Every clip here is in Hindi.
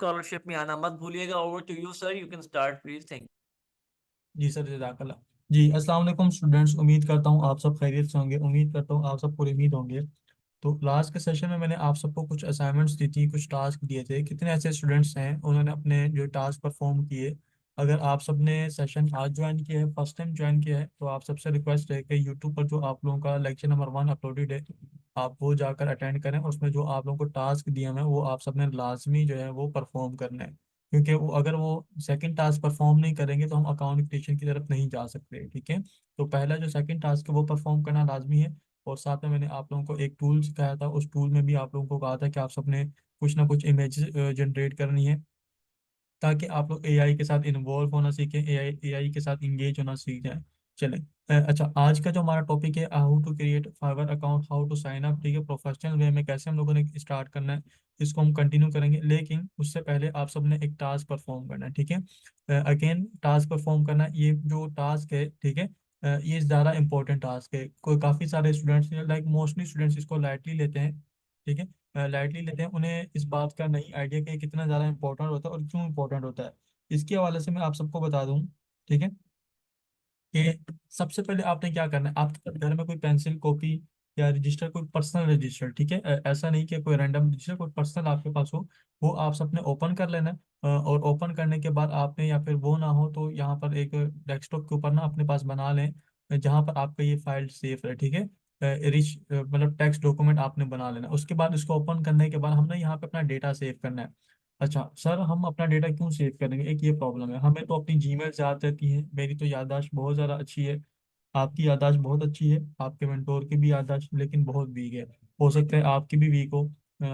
स्कॉलरशिप में आना मत भूलिएगा। Over to you sir, you can start please. Thank जी सर, जज़ाकल्लाह। जी अस्सलाम वालेकुम स्टूडेंट्स, उम्मीद करता हूँ आप सब खैरियत से होंगे। उम्मीद करता हूँ आप सब पूरी उम्मीद होंगे। तो लास्ट के सेशन में मैंने आप सबको कुछ असाइनमेंट्स दी थी, कुछ टास्क दिए थे। कितने ऐसे स्टूडेंट्स हैं उन्होंने अपने जो टास्क परफॉर्म किए? अगर आप सबने सेशन आज ज्वाइन किया है, फर्स्ट टाइम ज्वाइन किया है, तो आप सबसे रिक्वेस्ट है कि यूट्यूब पर जो आप लोगों का लेक्चर नंबर 1 अपलोडेड है, आप वो जाकर अटेंड करें। उसमें जो आप लोगों को टास्क दिए हैं वो आप सबने लाजमी जो है वो परफॉर्म करना है। क्योंकि वो अगर वो सेकंड टास्क परफॉर्म नहीं करेंगे तो हम अकाउंट क्रिएशन की तरफ नहीं जा सकते। ठीक है, तो पहला जो सेकंड टास्क है वो परफॉर्म करना लाजमी है। और साथ में मैंने आप लोगों को एक टूल सिखाया था, उस टूल में भी आप लोगों को कहा था कि आप सबने कुछ ना कुछ इमेजेस जनरेट करनी है, ताकि आप लोग एआई के साथ इन्वॉल्व होना सीखें, एआई के साथ इंगेज होना सीख जाएं। चलें। अच्छा, आज का जो हमारा टॉपिक है, how to create Fiverr account, how to sign up. ठीक है, प्रोफेशनल वे में कैसे हम लोगों ने स्टार्ट करना है, इसको हम कंटिन्यू करेंगे। लेकिन उससे पहले आप सबने एक टास्क परफॉर्म करना है। ठीक है, अगेन टास्क परफॉर्म करना है। ये जो टास्क है, ठीक है, ये ज़्यादा इंपॉर्टेंट टास्क है। कोई काफ़ी सारे स्टूडेंट्स, लाइक मोस्टली स्टूडेंट्स, इसको लाइटली लेते हैं। ठीक है, लाइटली लेते हैं, उन्हें इस बात का नहीं आइडिया कि ये कितना ज़्यादा इंपॉर्टेंट होता है और क्यों इंपॉर्टेंट होता है। इसके हवाले से मैं आप सबको बता दूं, ठीक है, कि सबसे पहले आपने क्या करना है। आपके घर में कोई पेंसिल, कॉपी या रजिस्टर, कोई पर्सनल रजिस्टर, ठीक है, ऐसा नहीं कि कोई रैंडम रजिस्टर, कोई पर्सनल आपके पास हो, वो आप सबने ओपन कर लेना है। और ओपन करने के बाद आपने, या फिर वो ना हो तो यहाँ पर एक डेस्कटॉप के ऊपर ना अपने पास बना लें, जहाँ पर आपका ये फाइल सेफ है। ठीक है, रिच मतलब टेक्स्ट डॉक्यूमेंट आपने बना लेना। उसके बाद इसको ओपन करने के बाद हमने यहाँ पे अपना डेटा सेव करना है। अच्छा सर, हम अपना डेटा क्यों सेव करेंगे? एक ये प्रॉब्लम है, हमें तो अपनी जीमेल याद रहती है। मेरी तो याददाश्त बहुत ज़्यादा अच्छी है, आपकी याददाश्त बहुत अच्छी है, आपके मेंटोर की भी याददाश्त लेकिन बहुत वीक है। हो सकता है आपकी भी वीक हो।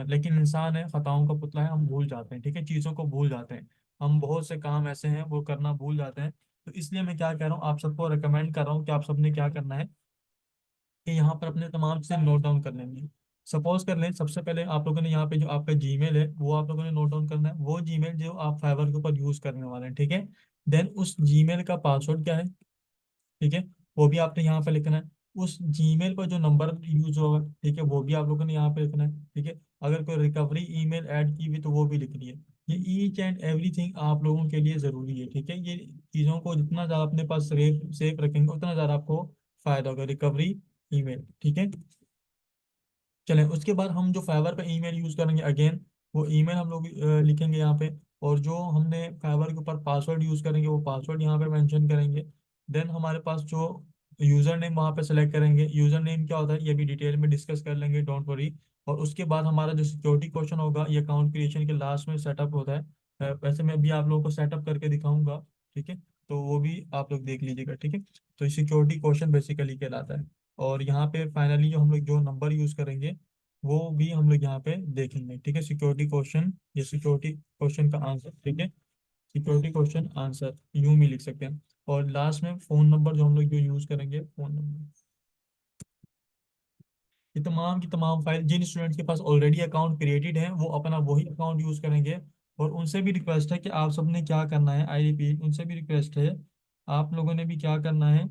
लेकिन इंसान है, खताओं का पुतला है, हम भूल जाते हैं। ठीक है, चीज़ों को भूल जाते हैं। हम बहुत से काम ऐसे हैं वो करना भूल जाते हैं। तो इसलिए मैं क्या कह रहा हूँ, आप सबको रिकमेंड कर रहा हूँ कि आप सबने क्या करना है कि यहाँ पर अपने तमाम चीजें नोट डाउन कर लेंगे। सपोज कर लें, सबसे पहले आप लोगों ने यहाँ पे जो आपका जीमेल है वो आप लोगों ने नोट डाउन करना है, वो जीमेल जो आप फाइवर के ऊपर यूज करने वाले हैं। ठीक है, देन उस जीमेल का पासवर्ड क्या है, ठीक है, वो भी आपने यहाँ पे लिखना है। उस जीमेल पर जो नंबर यूज होगा, ठीक है, वो भी आप लोगों ने यहाँ पे लिखना है। ठीक है, अगर कोई रिकवरी ईमेल ऐड की हुई तो वो भी लिखनी है। ये ईच एंड एवरीथिंग आप लोगों के लिए जरूरी है। ठीक है, ये चीज़ों को जितना ज़्यादा अपने पास सेफ सेफ रखेंगे उतना ज़्यादा आपको फायदा होगा। रिकवरी ईमेल, ठीक है। चलें, उसके बाद हम जो फाइवर का ईमेल यूज़ करेंगे, अगेन वो ईमेल हम लोग लिखेंगे यहाँ पे। और जो हमने फाइवर के ऊपर पासवर्ड यूज़ करेंगे वो पासवर्ड यहाँ पे मेंशन करेंगे। देन हमारे पास जो यूज़र नेम वहाँ पे सेलेक्ट करेंगे। यूज़र नेम क्या होता है ये भी डिटेल में डिस्कस कर लेंगे, डोंट वरी। और उसके बाद हमारा जो सिक्योरिटी क्वेश्चन होगा, ये अकाउंट क्रिएशन के लास्ट में सेटअप होता है। वैसे मैं अभी आप लोगों को सेटअप करके दिखाऊंगा। ठीक है, तो वो भी आप लोग देख लीजिएगा। ठीक है, तो सिक्योरिटी क्वेश्चन बेसिकली कहलाता है। और यहाँ पे फाइनली जो हम लोग जो नंबर यूज़ करेंगे वो भी हम लोग यहाँ पे देखेंगे। ठीक है, सिक्योरिटी क्वेश्चन, ये सिक्योरिटी क्वेश्चन का आंसर। ठीक है, सिक्योरिटी क्वेश्चन आंसर यूं भी लिख सकते हैं। और लास्ट में फोन नंबर जो हम लोग जो यूज करेंगे, फोन नंबर। ये तमाम की तमाम फाइल जिन स्टूडेंट्स के पास ऑलरेडी अकाउंट क्रिएटेड है वो अपना वही अकाउंट यूज करेंगे। और उनसे भी रिक्वेस्ट है कि आप सबने क्या करना है, आई रिपीट, उनसे भी रिक्वेस्ट है, आप लोगों ने भी क्या करना है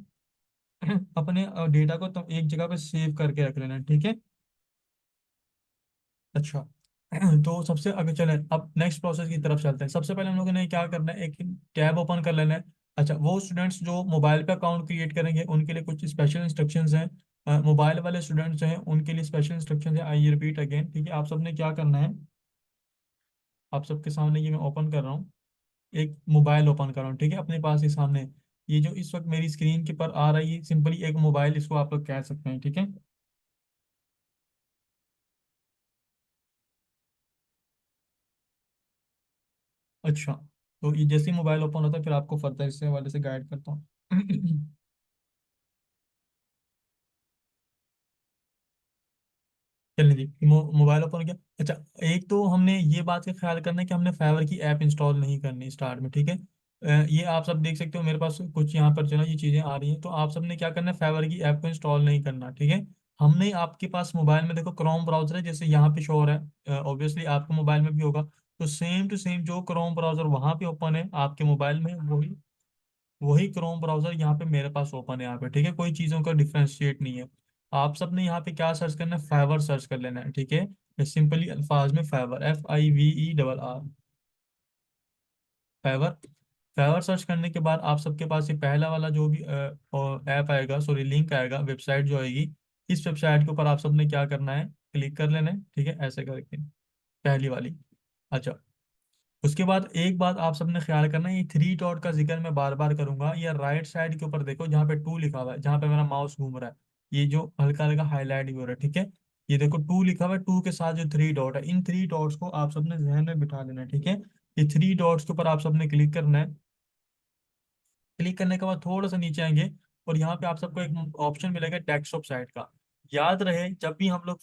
अपने डेटा को तो एक जगह पे सेव करके रख लेना है। ठीक है, अच्छा तो सबसे अगर चलें अब नेक्स्ट प्रोसेस की तरफ चलते हैं। सबसे पहले हम लोगों ने क्या करना है, एक टैब ओपन कर लेना है। अच्छा, वो स्टूडेंट्स जो मोबाइल पे अकाउंट क्रिएट करेंगे उनके लिए कुछ स्पेशल इंस्ट्रक्शंस हैं। मोबाइल वाले स्टूडेंट्स हैं उनके लिए स्पेशल इंस्ट्रक्शंस हैं। आई रिपीट अगेन, ठीक है, आप सबने क्या करना है, आप सबके सामने ये मैं ओपन कर रहा हूँ, एक मोबाइल ओपन कर रहा हूँ। ठीक है, अपने पास ही सामने ये जो इस वक्त मेरी स्क्रीन के पर आ रही है, सिंपली एक मोबाइल इसको आप लोग कह सकते हैं। ठीक है, अच्छा, तो ये जैसे ही मोबाइल ओपन होता है फिर आपको फर्दर इससे वाले से गाइड करता हूँ चलने दी, मोबाइल ओपन किया। अच्छा, एक तो हमने ये बात का ख्याल करना है कि हमने फाइवर की ऐप इंस्टॉल नहीं करनी स्टार्ट में। ठीक है, ये आप सब देख सकते हो मेरे पास कुछ यहाँ पर चला ये चीज़ें आ रही हैं, तो आप सबने क्या करना है, फाइवर की ऐप को इंस्टॉल नहीं करना। ठीक है, हमने आपके पास मोबाइल में देखो क्रोम ब्राउजर है, जैसे यहाँ पे शो हो रहा है, ऑब्वियसली आपके मोबाइल में भी होगा। तो सेम टू सेम जो क्रोम ब्राउजर वहाँ पे ओपन है आपके मोबाइल में, वही वही क्रोम ब्राउजर यहाँ पे मेरे पास ओपन है यहाँ पे। ठीक है, कोई चीज़ों का डिफ्रेंशिएट नहीं है। आप सबने यहाँ पे क्या सर्च करना है, फाइवर सर्च कर लेना है। ठीक है, सिंपली अल्फाज में Fiverr, FIVERR। Fiverr. Fiverr search करने के बाद आप सबके पास ये पहला वाला जो भी ऐप आएगा, सॉरी लिंक आएगा, वेबसाइट जो आएगी, इस वेबसाइट के ऊपर आप सबने क्या करना है, क्लिक कर लेना है, ठीक है, ऐसे करके, पहली वाली। अच्छा, उसके बाद एक बात आप सबने ख्याल करना है, ये थ्री डॉट का जिक्र मैं बार बार करूंगा, ये राइट साइड के ऊपर देखो जहाँ पे टू लिखा हुआ है, जहाँ पे मेरा माउस घूम रहा है, ये जो हल्का हल्का हाईलाइट भी हो रहा है, ठीक है, ये देखो टू लिखा हुआ है, टू के साथ जो थ्री डॉट है, इन थ्री डॉट्स को आप सबने जहन में बिठा लेना है, ठीक है। ये थ्री डॉट्स के ऊपर आप सबने क्लिक करना है। क्लिक करने के बाद थोड़ा सा नीचे आएंगे और यहाँ पे आप सबको एक ऑप्शन मिलेगा डेस्कटॉप साइट का। याद रहे, जब भी हम लोग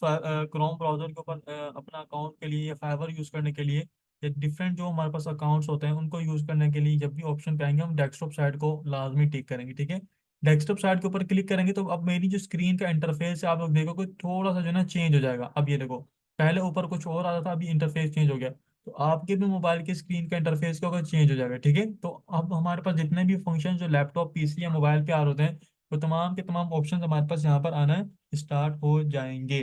क्रोम ब्राउजर के ऊपर अपना अकाउंट के लिए या फाइवर यूज करने के लिए या डिफरेंट जो हमारे पास अकाउंट्स होते हैं उनको यूज करने के लिए, जब भी ऑप्शन पे आएंगे हम डेस्कटॉप साइट को लाजमी टिक करेंगे, ठीक है। डेस्कटॉप साइट के ऊपर क्लिक करेंगे तो अब मेरी जो स्क्रीन का इंटरफेस है आप लोग देखोगे थोड़ा सा जो है ना चेंज हो जाएगा। अब ये देखो, पहले ऊपर कुछ और आता था, अभी इंटरफेस चेंज हो गया। तो आपके भी मोबाइल की स्क्रीन का इंटरफेस क्या होगा, चेंज हो जाएगा, ठीक है। तो अब हमारे पास जितने भी फंक्शन जो लैपटॉप पीसी या मोबाइल पे आ रहे होते हैं, वो तमाम के तमाम ऑप्शन हमारे पास यहाँ पर आना स्टार्ट हो जाएंगे।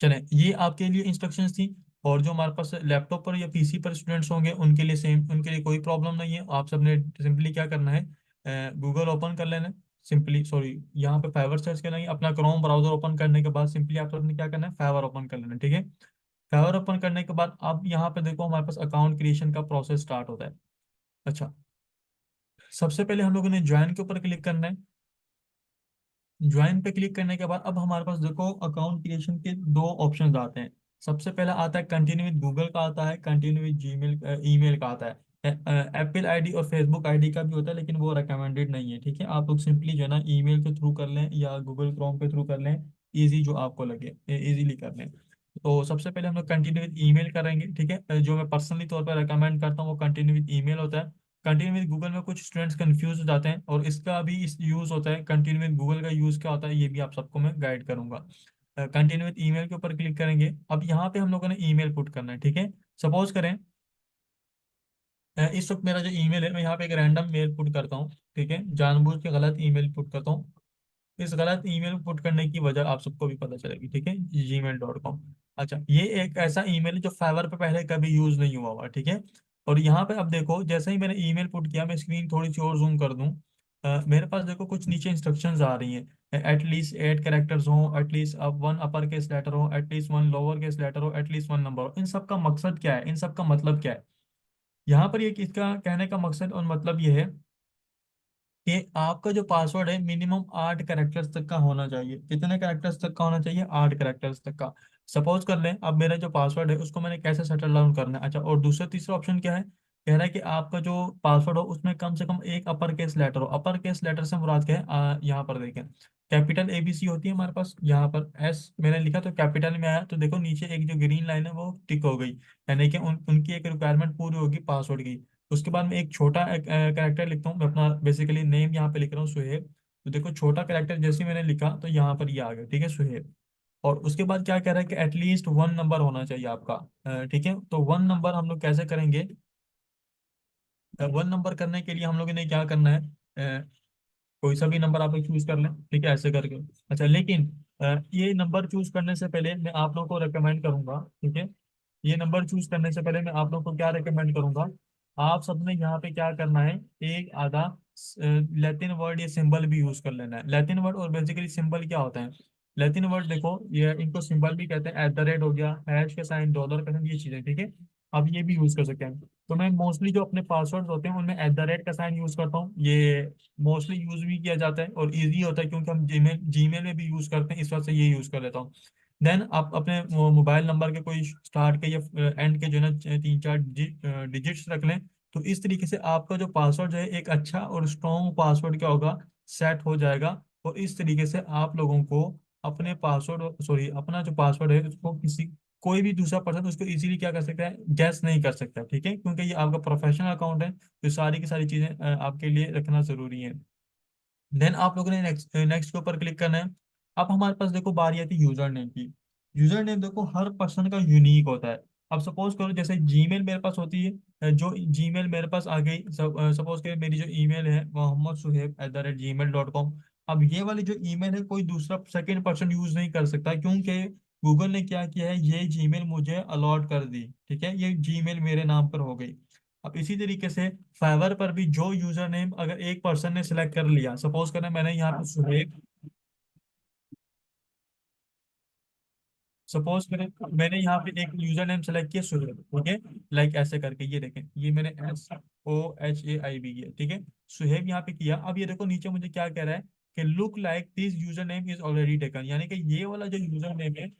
चलें, ये आपके लिए इंस्ट्रक्शंस थी। और जो हमारे पास लैपटॉप पर या पीसी पर स्टूडेंट्स होंगे उनके लिए सेम, उनके लिए कोई प्रॉब्लम नहीं है। आप सबने सिंपली क्या करना है, गूगल ओपन कर लेना है, सिंपली, सॉरी, यहाँ पे फाइवर सर्च करना है, अपना क्रोम ब्राउजर ओपन करने के बाद सिंपली आप सबने क्या करना है, फाइवर ओपन कर लेना है, ठीक है। फाइवर ओपन करने के बाद अब यहाँ पे देखो हमारे पास अकाउंट क्रिएशन का प्रोसेस स्टार्ट होता है। अच्छा, सबसे पहले हम लोगों ने ज्वाइन के ऊपर क्लिक करना है। ज्वाइन पे क्लिक करने के बाद अब हमारे पास देखो अकाउंट क्रिएशन के दो ऑप्शंस आते हैं। सबसे पहला आता है कंटिन्यू विद गूगल का, आता है कंटिन्यू विद जीमेल, ईमेल का आता है। एप्पल आईडी और फेसबुक आईडी का भी होता है, लेकिन वो रिकमेंडेड नहीं है, ठीक है। आप लोग सिंपली जो है ना ईमेल के थ्रू कर लें या गूगल क्रोम के थ्रू कर लें, इजी जो आपको लगे इजीली कर लें। तो सबसे पहले हम लोग कंटिन्यू विद ईमेल करेंगे, ठीक है। जो मैं पर्सनली तौर पर रिकमेंड करता हूँ वो कंटिन्यू विद ईमेल होता है। कंटिन्यू विद गूगल में कुछ स्टूडेंट्स कंफ्यूज हो जाते हैं और इसका भी इस यूज होता है। कंटिन्यू विद गूगल का यूज क्या होता है ये भी आप सबको मैं गाइड करूंगा। कंटिन्यू विद ईमेल के ऊपर क्लिक करेंगे। अब यहाँ पे हम लोगों ने ईमेल पुट करना है, ठीक है। सपोज करें इस वक्त मेरा जो ईमेल है, मैं यहाँ पे एक रैंडम मेल पुट करता हूँ, ठीक है, जानबूझ के गलत ईमेल पुट करता हूँ। इस गलत ईमेल पुट करने की वजह आप सबको भी पता चलेगी, ठीक है, gmail.com। अच्छा, ये एक ऐसा ईमेल है जो फाइवर पे पहले कभी यूज नहीं हुआ हुआ, ठीक है। और यहाँ पे अब देखो, जैसे ही मैंने ईमेल पुट किया, मैं स्क्रीन थोड़ी सी और जूम कर दूं, मेरे पास देखो कुछ नीचे इंस्ट्रक्शंस आ रही हैं। एटलीस्ट 8 कैरेक्टर्स हो, एटलीस्ट अब 1 अपर केस लेटर हो, एटलीस्ट 1 लोअर केस लेटर हो, एटलीस्ट 1 नंबर हो। इन सब का मकसद क्या है, इन सब का मतलब क्या है? यहाँ पर ये इसका कहने का मकसद और मतलब ये है कि आपका जो पासवर्ड है मिनिमम 8 कैरेक्टर्स तक का होना चाहिए। कितने कैरेक्टर्स तक का होना चाहिए? 8 कैरेक्टर्स तक का। सपोज कर लें अब मेरा जो पासवर्ड है उसको मैंने कैसे सेटल डाउन करना है। अच्छा, और दूसरा तीसरा ऑप्शन क्या है, कह रहा है कि आपका जो पासवर्ड हो उसमें कम से कम एक अपर केस लेटर हो। अपर केस लेटर से मुराद क्या है, यहाँ पर देखें, कैपिटल ABC होती है हमारे पास, यहाँ पर S मैंने लिखा तो कैपिटल में आया, तो देखो नीचे एक जो ग्रीन लाइन है वो टिक हो गई, यानी कि उनकी एक रिक्वायरमेंट पूरी होगी पासवर्ड की। उसके बाद में एक छोटा कैरेक्टर लिखता हूँ मैं, अपना बेसिकली नेम यहाँ पे लिख रहा हूँ सुहेब। तो देखो छोटा कैरेक्टर जैसे ही मैंने लिखा तो यहाँ पर ये आ गया, ठीक है, सुहेब। और उसके बाद क्या कह रहा है कि एटलीस्ट 1 नंबर होना चाहिए आपका, ठीक है। तो 1 नंबर हम लोग कैसे करेंगे? 1 नंबर करने के लिए हम लोगों ने क्या करना है, कोई सा भी नंबर आप लोग चूज कर लें, ठीक है, ऐसे करके। अच्छा, लेकिन ये नंबर चूज करने से पहले मैं आप लोग को रेकमेंड करूंगा, ठीक है, ये नंबर चूज करने से पहले मैं आप लोग को क्या रेकमेंड करूंगा, आप सबने यहाँ पे क्या करना है, एक आधा लैटिन वर्ड या सिंबल भी यूज कर लेना है। लैटिन वर्ड और बेसिकली सिंबल क्या होता है? लैटिन वर्ड देखो, ये इनको सिंबल भी कहते हैं, @ हो गया, हैश का साइन, डॉलर का साइन, ये चीजें, ठीक है। अब ये भी यूज कर सकते हैं। तो मैं मोस्टली जो अपने पासवर्ड होते हैं उनमें @ का साइन यूज करता हूँ। ये मोस्टली यूज भी किया जाता है और इजी होता है क्योंकि हम जीमेल जीमेल में भी यूज करते हैं, इस वजह से ये यूज कर लेता हूँ। देन आप अपने मोबाइल नंबर के कोई स्टार्ट के या एंड के जो है ना 3 4 डिजिट्स रख लें। तो इस तरीके से आपका जो पासवर्ड है एक अच्छा और स्ट्रॉन्ग पासवर्ड क्या होगा, सेट हो जाएगा। और इस तरीके से आप लोगों को अपने पासवर्ड, सॉरी, अपना जो पासवर्ड है उसको किसी, कोई भी दूसरा पर्सन उसको इजीली क्या कर सकता है, गैस नहीं कर सकता, ठीक है, क्योंकि ये आपका प्रोफेशनल अकाउंट है, तो सारी की सारी चीजें आपके लिए रखना जरूरी है। देन आप लोगों ने नेक्स्ट नेक्स्ट के ऊपर क्लिक करना है। अब हमारे पास देखो बारी आती है यूजर नेम की। यूजर नेम देखो हर पर्सन का यूनिक होता है। अब सपोज करो जैसे जीमेल मेरे पास होती है, जो जीमेल मेरे पास आ गई, सपोज करो मेरी जो ईमेल है mohammadsuhaib@gmail.com। अब ये वाली जो ईमेल है कोई दूसरा सेकंड पर्सन यूज नहीं कर सकता, क्योंकि गूगल ने क्या किया है, ये जीमेल मुझे अलॉट कर दी, ठीक है, ये जीमेल मेरे नाम पर हो गई। अब इसी तरीके से फाइवर पर भी जो यूजर नेम अगर एक पर्सन ने सिलेक्ट कर लिया, सपोज करें मैंने यहाँ पे सुहेब, सपोज करें मैंने यहाँ पे एक यूजर नेम सेलेक्ट किया सुहेब, ठीक है, लाइक ऐसे करके, ये देखें ये मैंने SOHAIB किया, ठीक है, सुहेब यहाँ पे किया। अब ये देखो नीचे मुझे क्या कह रहा है कि look like this user name is already taken, यानी कि ये वाला जो यूजर नेम है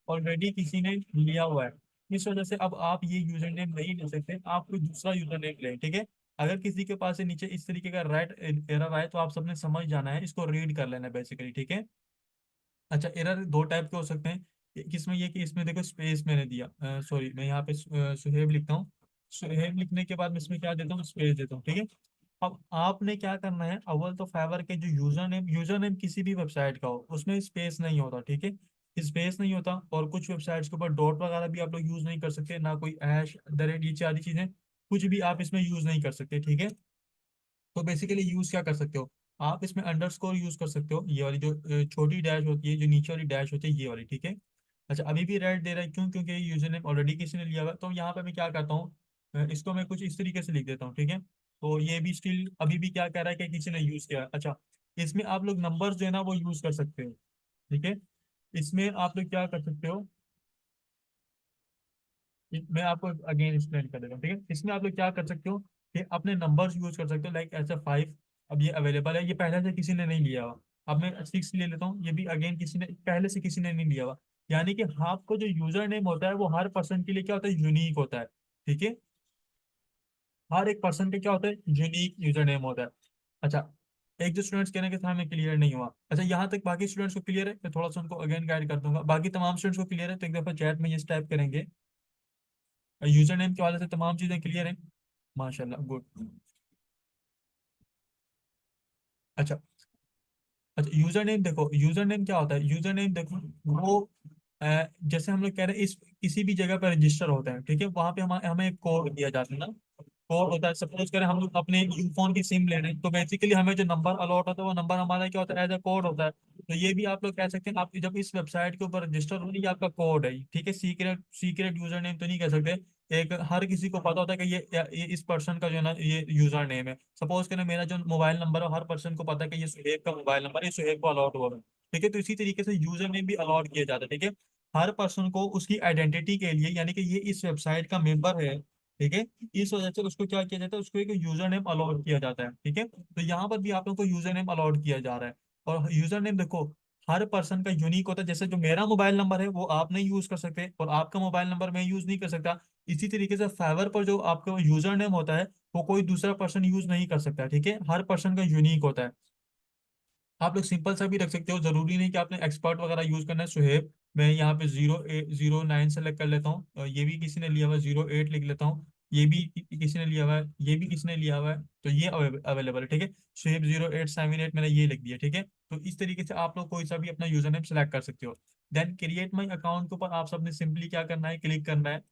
ऑलरेडी किसी ने लिया हुआ है। इस वजह से अब आप ये यूजर नेम नहीं ले सकते, आप कोई दूसरा यूजर नेम लें, ठीक है। अगर किसी के पास से नीचे इस तरीके का राइट एरर आए तो आप सबने समझ जाना है, इसको रीड कर लेना बेसिकली, ठीक है। अच्छा, एरर दो टाइप के हो सकते हैं। एक इसमें ये कि इसमें देखो स्पेस मैंने दिया, सॉरी मैं यहाँ पे सुहेब लिखता हूँ, सुहेब लिखने के बाद मैं इसमें क्या देता हूँ, स्पेस देता हूँ, ठीक है। अब आपने क्या करना है, अव्वल तो फाइवर के जो यूजर नेम किसी भी वेबसाइट का हो उसमें स्पेस नहीं होता, ठीक है, स्पेस नहीं होता। और कुछ वेबसाइट्स के ऊपर डॉट वगैरह भी आप लोग यूज नहीं कर सकते, ना कोई हैश द रेट, ये सारी चीजें कुछ भी आप इसमें यूज नहीं कर सकते, ठीक है। तो बेसिकली यूज क्या कर सकते हो, आप इसमें अंडरस्कोर यूज कर सकते हो, ये वाली जो छोटी डैश होती है, जो नीचे वाली डैश होती है, ये वाली, ठीक है। अच्छा, अभी भी रेड दे रहा है, क्यों? क्योंकि यूजर नेम ऑलरेडी किसी ने लिया हुआ है। तो यहाँ पे मैं क्या करता हूँ, इसको मैं कुछ इस तरीके से लिख देता हूँ, ठीक है। तो ये भी स्टिल अभी भी क्या कह रहा है कि किसी ने यूज किया है। अच्छा, इसमें आप लोग नंबर्स जो है ना वो यूज कर सकते हो, ठीक है। इसमें आप लोग क्या कर सकते हो, मैं आपको अगेन एक्सप्लेन कर देता हूँ, ठीक है। इसमें आप लोग क्या कर सकते हो कि अपने नंबर्स यूज कर सकते हो, लाइक ऐसे 5, अब ये अवेलेबल है, ये पहले से किसी ने नहीं लिया हुआ। अब मैं 6 ले लेता हूँ, ये भी अगेन किसी ने पहले से किसी ने नहीं लिया हुआ। यानी कि आपको जो यूजर नेम होता है वो हर पर्सन के लिए क्या होता है, यूनिक होता है, ठीक है। हर एक पर्सन के क्या होता है, यूनिक यूजर नेम होता है। अच्छा, एक जो स्टूडेंट्स कहने के सामने क्लियर नहीं हुआ, अच्छा यहाँ तक बाकी स्टूडेंट्स को क्लियर है, मैं थोड़ा सा उनको अगेन गाइड कर दूंगा। बाकी तमाम स्टूडेंट्स को क्लियर है तो एक दफा चैट में ये टाइप करेंगे, यूजर नेम के हवाले से तमाम चीजें क्लियर हैं, माशाल्लाह, गुड। अच्छा, अच्छा यूजर नेम देखो, यूजर नेम क्या होता है, यूजर नेम देखो वो जैसे हम लोग कह रहे हैं इस किसी भी जगह पर रजिस्टर होता है, ठीक है, वहां पे हमें हमें एक कोड दिया जाता है ना, कोड होता है। सपोज करें हम लोग अपने फोन की सिम ले रहे हैं, तो बेसिकली हमें जो नंबर अलॉट होता है वो नंबर हमारा क्या होता है, एज अ कोड होता है। तो ये भी आप लोग कह सकते हैं, आप जब इस वेबसाइट के ऊपर रजिस्टर हो रही है, आपका कोड है, ठीक है, सीक्रेट सीक्रेट यूजर नेम तो नहीं कह सकते। एक हर किसी को पता होता है कि ये इस पर्सन का जो है ना ये यूजर नेम है। सपोज करें मेरा जो मोबाइल नंबर है, हर पर्सन को पता है कि ये सुहेब का मोबाइल नंबर है, ये सुहेब को अलॉट हुआ है, ठीक है। तो इसी तरीके से यूजर नेम भी अलॉट किया जाता है, ठीक है। हर पर्सन को उसकी आइडेंटिटी के लिए, यानी कि ये इस वेबसाइट का मेंबर है, ठीक है, इस वजह से उसको क्या किया जाता है, उसको एक यूजर नेम अलॉट किया जाता है, ठीक है। तो यहाँ पर भी आप लोगों को यूजर नेम अलॉट किया जा रहा है। और यूजर नेम देखो हर पर्सन का यूनिक होता है, जैसे जो मेरा मोबाइल नंबर है वो आप नहीं यूज कर सकते और आपका मोबाइल नंबर मैं यूज नहीं कर सकता। इसी तरीके से फाइवर पर जो आपका यूजर नेम होता है वो कोई दूसरा पर्सन यूज नहीं कर सकता, ठीक है, हर पर्सन का यूनिक होता है। आप लोग सिंपल सा भी रख सकते हो, जरूरी नहीं कि आपने एक्सपर्ट वगैरह यूज करना है। सुहेब, मैं यहाँ पे 009 सेलेक्ट कर लेता हूँ, और ये भी किसी ने लिया हुआ है, 08 लिख लेता हूँ, ये भी किसी ने लिया हुआ है, ये भी किसी ने लिया हुआ है, तो ये अवेलेबल है, ठीक है। सुहेब 0878 मैंने ये लिख दिया, ठीक है। तो इस तरीके से आप लोग कोई सा भी अपना यूजर नेम सेलेक्ट कर सकते हो। देन क्रिएट माई अकाउंट के ऊपर आप सबने सिंपली क्या करना है, क्लिक करना है।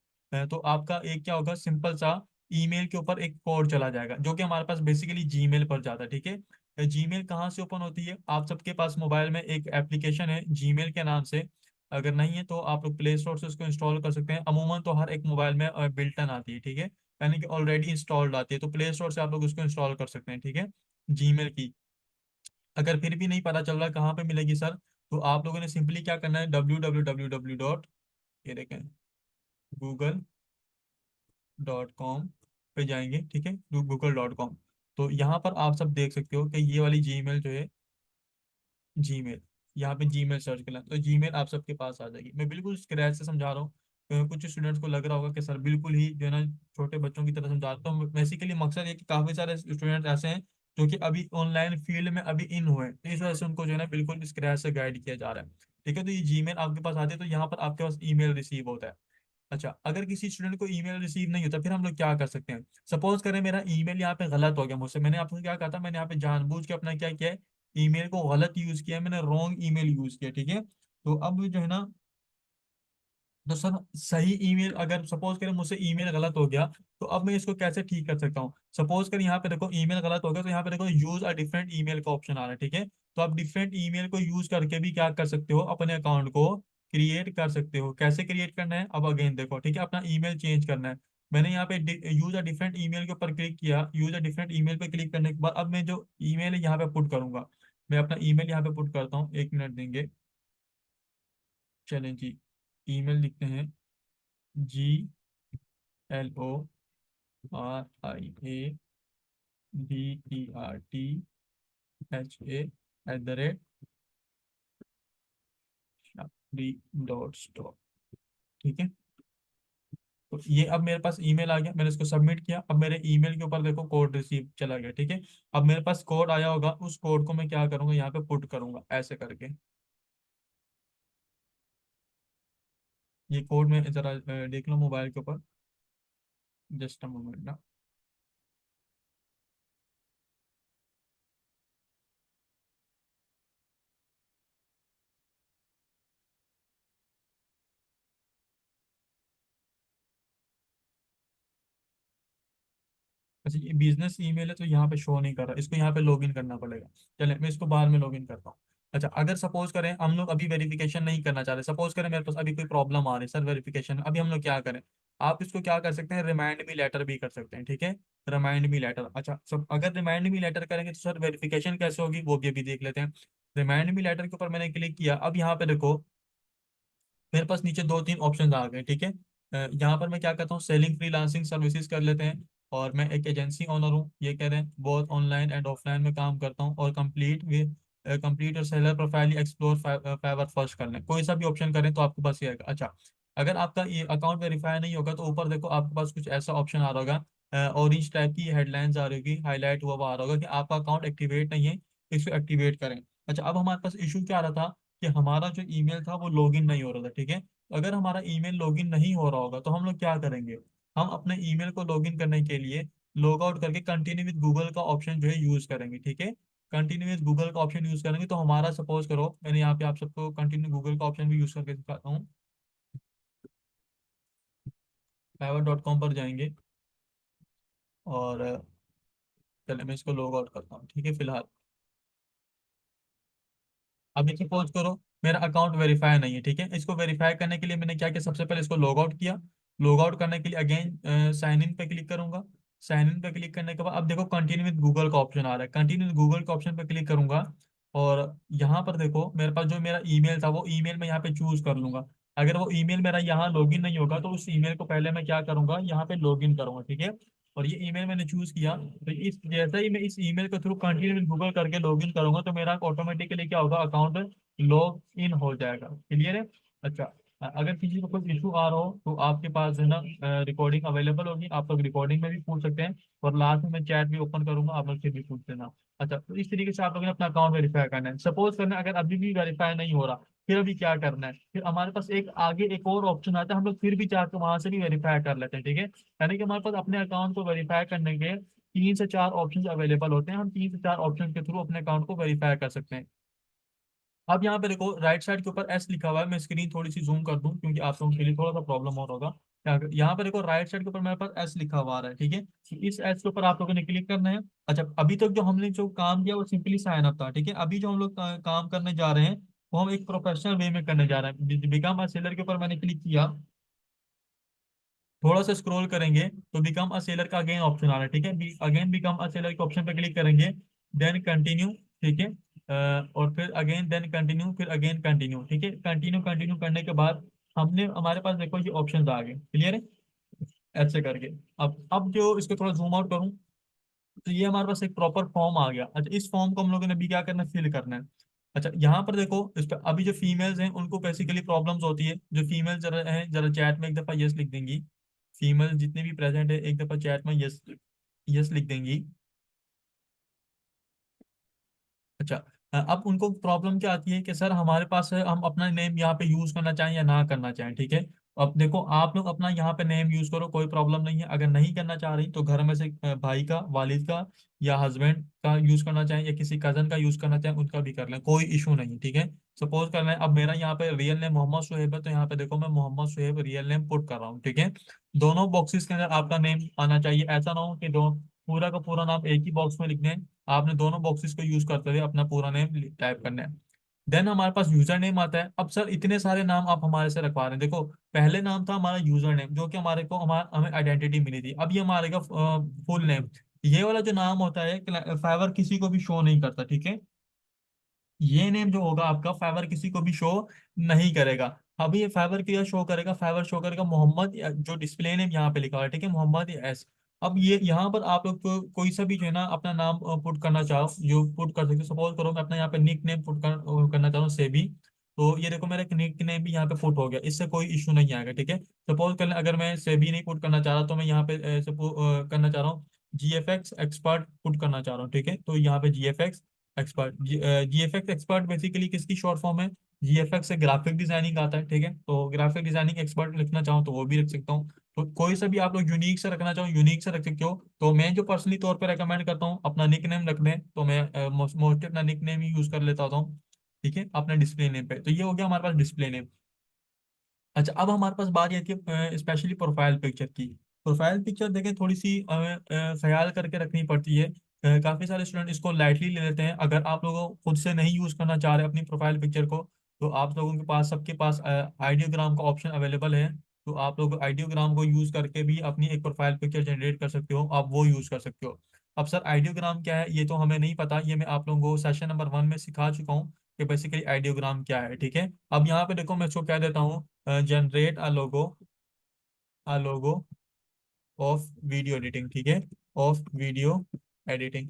तो आपका एक क्या होगा, सिंपल सा ईमेल के ऊपर एक कोड चला जाएगा जो कि हमारे पास बेसिकली जीमेल पर जाता है, ठीक है। जीमेल कहाँ से ओपन होती है, आप सबके पास मोबाइल में एक एप्लीकेशन है जीमेल के नाम से, अगर नहीं है तो आप लोग प्ले स्टोर से उसको इंस्टॉल कर सकते हैं। अमूमन तो हर एक मोबाइल में बिल्टन आती है, ठीक है, यानी कि ऑलरेडी इंस्टॉल्ड आती है, तो प्ले स्टोर से आप लोग उसको इंस्टॉल कर सकते हैं, ठीक है, जीमेल की। अगर फिर भी नहीं पता चल रहा कहाँ पे मिलेगी सर, तो आप लोगों ने सिंपली क्या करना है, www डॉट, ये देखें, google.com पे जाएंगे, ठीक है, google.com। तो यहाँ पर आप सब देख सकते हो कि ये वाली जीमेल जो है, जीमेल, यहाँ पे जीमेल सर्च करना, तो जीमेल आप सबके पास आ जाएगी। मैं बिल्कुल स्क्रैच से समझा रहा हूँ, कुछ स्टूडेंट्स को लग रहा होगा कि सर बिल्कुल ही जो है ना छोटे बच्चों की तरह समझाता हूँ। बेसिकली मकसद है कि काफी सारे स्टूडेंट्स ऐसे हैं जो कि अभी ऑनलाइन फील्ड में अभी इन हुए हैं, तो इस वजह से उनको जो है ना बिल्कुल स्क्रैच से गाइड किया जा रहा है, ठीक है। तो ये जीमेल आपके पास आती है, तो यहाँ पर आपके पास ईमेल रिसीव होता है। अच्छा, अगर किसी स्टूडेंट को ईमेल रिसीव नहीं होता, फिर हम लोग क्या कर सकते हैं, सपोज करें मेरा ईमेल यहाँ पे गलत हो गया मुझसे, मैंने आपको क्या कहा था, मैंने यहाँ पे जानबूझ के अपना क्या किया है, ईमेल को गलत यूज किया है, मैंने रॉन्ग ईमेल यूज किया, ठीक है। तो अब जो है ना, तो सर सही ईमेल, अगर सपोज करें मुझसे ईमेल गलत हो गया, तो अब मैं इसको कैसे ठीक कर सकता हूँ। सपोज करें यहाँ पे देखो ईमेल गलत हो गया, तो यहाँ पे देखो यूज अ डिफरेंट ईमेल का ऑप्शन आ रहा है, ठीक है। तो आप डिफरेंट ईमेल को यूज करके भी क्या कर सकते हो, अपने अकाउंट को क्रिएट कर सकते हो। कैसे क्रिएट करना है, अब अगेन देखो, ठीक है, अपना ईमेल चेंज करना है। मैंने यहाँ पे यूज अ डिफरेंट ईमेल के ऊपर क्लिक किया। यूज अ डिफरेंट ईमेल पे क्लिक करने के बाद अब मैं जो ईमेल है यहाँ पे पुट करूंगा। मैं अपना ईमेल यहाँ पे पुट करता हूँ, 1 मिनट देंगे। चलें जी, ईमेल लिखते हैं GLORIABERT shopee.stop। ठीक है, तो ये अब मेरे पास ईमेल आ गया, मैंने इसको सबमिट किया। अब मेरे ईमेल के ऊपर देखो कोड रिसीव चला गया। ठीक है, अब मेरे पास कोड आया होगा, उस कोड को मैं क्या करूंगा, यहाँ पे पुट करूंगा ऐसे करके। ये कोड में जरा देख लो मोबाइल के ऊपर, जस्ट अ मोमेंट ना। अच्छा, ये बिजनेस ईमेल है तो यहाँ पे शो नहीं कर रहा, इसको यहाँ पे लॉगिन करना पड़ेगा। चले मैं इसको बाद में लॉगिन करता हूँ। अच्छा, अगर सपोज करें हम लोग अभी वेरिफिकेशन नहीं करना चाह रहे, सपोज करें मेरे पास अभी कोई प्रॉब्लम आ रही है सर वेरिफिकेशन में, अभी हम लोग क्या करें? आप इसको क्या कर सकते हैं, रिमाइंड मी लेटर भी कर सकते हैं। ठीक है, रिमाइंड मी लेटर। अच्छा, सब अगर रिमाइंड मी लेटर करेंगे तो सर वेरिफिकेशन कैसे होगी वो भी अभी देख लेते हैं। रिमाइंड मी लेटर के ऊपर मैंने क्लिक किया। अब यहाँ पे देखो मेरे पास नीचे 2-3 ऑप्शन आ गए। ठीक है, यहाँ पर मैं क्या करता हूँ, सेलिंग फ्रीलांसिंग सर्विसेज कर लेते हैं। और मैं एक एजेंसी ऑनर हूँ, ये कह रहे हैं बहुत ऑनलाइन एंड ऑफलाइन में काम करता हूँ, और कंप्लीट और seller profile explore Fiverr first कर लें, कोई सा भी ऑप्शन करें तो आपके पास ये आएगा। अच्छा, अगर आपका ये अकाउंट वेरीफाई नहीं होगा तो ऊपर देखो आपके पास कुछ ऐसा ऑप्शन आ रहा होगा, ऑरेंज टाइप की हेडलाइंस आ रही होगी, हाईलाइट हुआ आ रहा होगा कि आपका अकाउंट एक्टिवेट नहीं है, इसको एक्टिवेट करें। अच्छा, अब हमारे पास इशू क्या आ रहा था कि हमारा जो ईमेल था वो लॉगिन नहीं हो रहा था। ठीक है, तो अगर हमारा ईमेल लॉगिन नहीं हो रहा होगा तो हम लोग क्या करेंगे, हम अपने ईमेल को लॉगिन करने के लिए लॉग आउट करके कंटिन्यू विद गूगल का ऑप्शन जो है यूज करेंगे। ठीक है, कंटिन्यू विद गूगल का ऑप्शन यूज करेंगे तो हमारा सपोज करो, मैंने यहाँ पे आप सबको कंटिन्यू गूगल का ऑप्शन भी यूज करके दिखाता हूँ। fiverr.com पर जाएंगे और चले मैं इसको लॉग आउट करता हूँ। ठीक है, फिलहाल अभी सपोज करो मेरा अकाउंट वेरीफाई नहीं है। ठीक है, इसको वेरीफाई करने के लिए मैंने क्या किया, सबसे पहले इसको लॉग आउट किया। लॉग आउट करने के लिए अगेन साइन इन पे क्लिक करूंगा। साइन इन पे क्लिक करने के बाद अब देखो कंटिन्यू विद गूगल का ऑप्शन आ रहा है, कंटिन्यू विद गूगल का ऑप्शन पे क्लिक करूंगा। और यहाँ पर देखो मेरे पास जो मेरा ईमेल था वो ईमेल मैं यहाँ पे चूज कर लूंगा। अगर वो ईमेल मेरा यहाँ लॉगिन नहीं होगा तो उस ईमेल को पहले मैं क्या करूंगा, यहाँ पे लॉगिन करूंगा। ठीक है, और ये ईमेल मैंने चूज किया, तो इस जैसे ही मैं इस ईमेल के थ्रू कंटिन्यू विद गूगल करके लॉगिन करूंगा तो मेरा ऑटोमेटिकली क्या होगा, अकाउंट लॉग इन हो जाएगा। क्लियर है? अच्छा, अगर किसी को कोई इशू आ रहा हो तो आपके पास है ना रिकॉर्डिंग अवेलेबल होगी, आप लोग रिकॉर्डिंग में भी पूछ सकते हैं, और लास्ट में मैं चैट भी ओपन करूंगा, आप लोग से भी पूछ लेना। अच्छा, तो इस तरीके से आप लोगों ने अपना अकाउंट वेरीफाई करना है। सपोज करना अगर अभी भी वेरीफाई नहीं हो रहा, फिर अभी क्या करना है, फिर हमारे पास एक आगे एक और ऑप्शन आता है, हम लोग फिर भी चाहते वहां से भी वेरीफाई कर लेते हैं। ठीक है, यानी कि हमारे पास अपने अकाउंट को वेरीफाई करने के 3 से 4 ऑप्शन अवेलेबल होते हैं, हम 3 से 4 ऑप्शन के थ्रू अपने अकाउंट को वेरीफाई कर सकते हैं। अब यहाँ पे देखो राइट साइड के ऊपर एस लिखा हुआ है, मैं स्क्रीन थोड़ी सी जूम कर दूं क्योंकि आप लोगों के लिए थोड़ा सा प्रॉब्लम हो रहा होगा। यहाँ पे देखो राइट साइड के ऊपर मेरे पास एस लिखा हुआ आ रहा है। ठीक है, तो इस एस के ऊपर आप लोगों ने क्लिक करना है। अच्छा, अभी तक जो हमने जो काम किया वो सिंपली साइन अप था। ठीक है, अभी जो हम लोग काम करने जा रहे हैं वो हम एक प्रोफेशनल वे में करने जा रहे हैं। बिकम अ सेलर के ऊपर मैंने क्लिक किया, थोड़ा सा स्क्रॉल करेंगे तो बिकम अ सेलर का अगेन ऑप्शन आ रहा है। ठीक है, अगेन बिकम अ सेलर के ऑप्शन पे क्लिक करेंगे, देन कंटिन्यू। ठीक है, और फिर अगेन देन कंटिन्यू, फिर अगेन कंटिन्यू। ठीक है, कंटिन्यू कंटिन्यू करने के बाद हमने हमारे पास देखो ये ऑप्शन आ गए। क्लियर है? ऐसे करके अब जो इसको थोड़ा जूम आउट करूं तो ये हमारे पास एक प्रॉपर फॉर्म आ गया। अच्छा, इस फॉर्म को हम लोगों ने भी क्या करना है, फिल करना है। अच्छा, यहाँ पर देखो इस पर अभी जो फीमेल्स हैं उनको बेसिकली प्रॉब्लम्स होती है। जो फीमेल जरा हैं जरा चैट में एक दफा यस लिख देंगी। फीमेल जितने भी प्रेजेंट है एक दफा चैट में यस यस लिख देंगी। अच्छा, अब उनको प्रॉब्लम क्या आती है कि सर हमारे पास है, हम अपना नेम यहाँ पे यूज करना चाहें या ना करना चाहें। ठीक है, अब देखो आप लोग अपना यहाँ पे नेम यूज करो, कोई प्रॉब्लम नहीं है। अगर नहीं करना चाह रही तो घर में से भाई का, वालिद का या हस्बैंड का यूज करना चाहें या किसी कजन का यूज करना चाहें उनका भी कर लें, कोई इशू नहीं। ठीक है, सपोज कर लें अब मेरा यहाँ पे रियल नेम मोहम्मद सुहेब है तो यहाँ पे देखो मैं Mohammad Suhaib real name put कर रहा हूँ। ठीक है, दोनों बॉक्सेस के अंदर आपका नेम आना चाहिए, ऐसा ना हो कि दो पूरा का पूरा नाम एक ही बॉक्स में लिख दें, आपने दोनों बॉक्सेस को यूज करते हुए अपना पूरा नेम टाइप करना है। देन हमारे पास यूजर नेम आता है। अब सर इतने सारे नाम आप हमारे से रखवा रहे हैं, देखो पहले नाम था हमारा यूजर नेम, जो कि हमारे को हमें आइडेंटिटी मिली थी। अब ये हमारे फुल नेम। ये वाला जो नाम होता है फाइवर किसी को भी शो नहीं करता, ठीक है। ये नेम जो होगा आपका फाइवर किसी को भी शो नहीं करेगा। अभी ये फाइवर क्या शो करेगा, फाइवर शो करेगा मोहम्मद जो डिस्प्ले नेम यहाँ पे लिखा हुआ है, ठीक है, मोहम्मद एस। अब ये यहाँ पर आप लोग को कोई सा भी जो है ना अपना नाम पुट करना चाहो, जो पुट कर सकते हो। सपोज करो मैं अपना यहाँ पे निक नेम करना चाह रहा हूँ सेबी, तो ये देखो मेरा निक नेम भी यहाँ पे पुट हो गया, इससे कोई इशू नहीं आएगा, ठीक है। सपोज कर लें अगर मैं सेबी नहीं पुट करना चाह रहा, तो मैं यहाँ पे करना चाह रहा हूँ GFX एक्सपर्ट पुट करना चाह रहा हूँ, ठीक है। तो यहाँ पे GFX expert, GFX expert basically किसकी शॉर्ट फॉर्म है, GFX से ग्राफिक डिजाइनिंग आता है, ठीक है। तो ग्राफिक डिजाइनिंग एक्सपर्ट लिखना चाहूँ तो वो भी रख सकता हूँ। तो कोई सा भी आप लोग यूनिक से रखना चाहो यूनिक से रख सकते हो। तो मैं जो पर्सनली तौर पे रेकमेंड करता हूँ अपना निक नेम रख दें, तो मैं मोस्टली अपना निक नेम ही यूज कर लेता हूँ, ठीक है, अपने डिस्प्ले नेम पे। तो ये हो गया हमारे पास डिस्प्ले नेम। अच्छा, अब हमारे पास बात ये आती है स्पेशली प्रोफाइल पिक्चर की। प्रोफाइल पिक्चर देखें थोड़ी सी ख्याल करके रखनी पड़ती है। काफी सारे स्टूडेंट इसको लाइटली ले लेते हैं। अगर आप लोगों खुद से नहीं यूज करना चाह रहे अपनी प्रोफाइल पिक्चर को, तो आप लोगों के पास सबके पास आइडियोग्राम का ऑप्शन अवेलेबल है। तो आप लोग आइडियोग्राम को यूज करके भी अपनी एक प्रोफाइल पिक्चर जनरेट कर सकते हो, आप वो यूज कर सकते हो। अब सर आइडियोग्राम क्या है ये तो हमें नहीं पता, ये मैं आप लोगों को सेशन नंबर 1 में सिखा चुका हूँ कि बेसिकली आइडियोग्राम क्या है, ठीक है। अब यहाँ पे देखो मैं इसको कह देता हूँ generate a logo of video editing, ठीक है, ऑफ वीडियो एडिटिंग।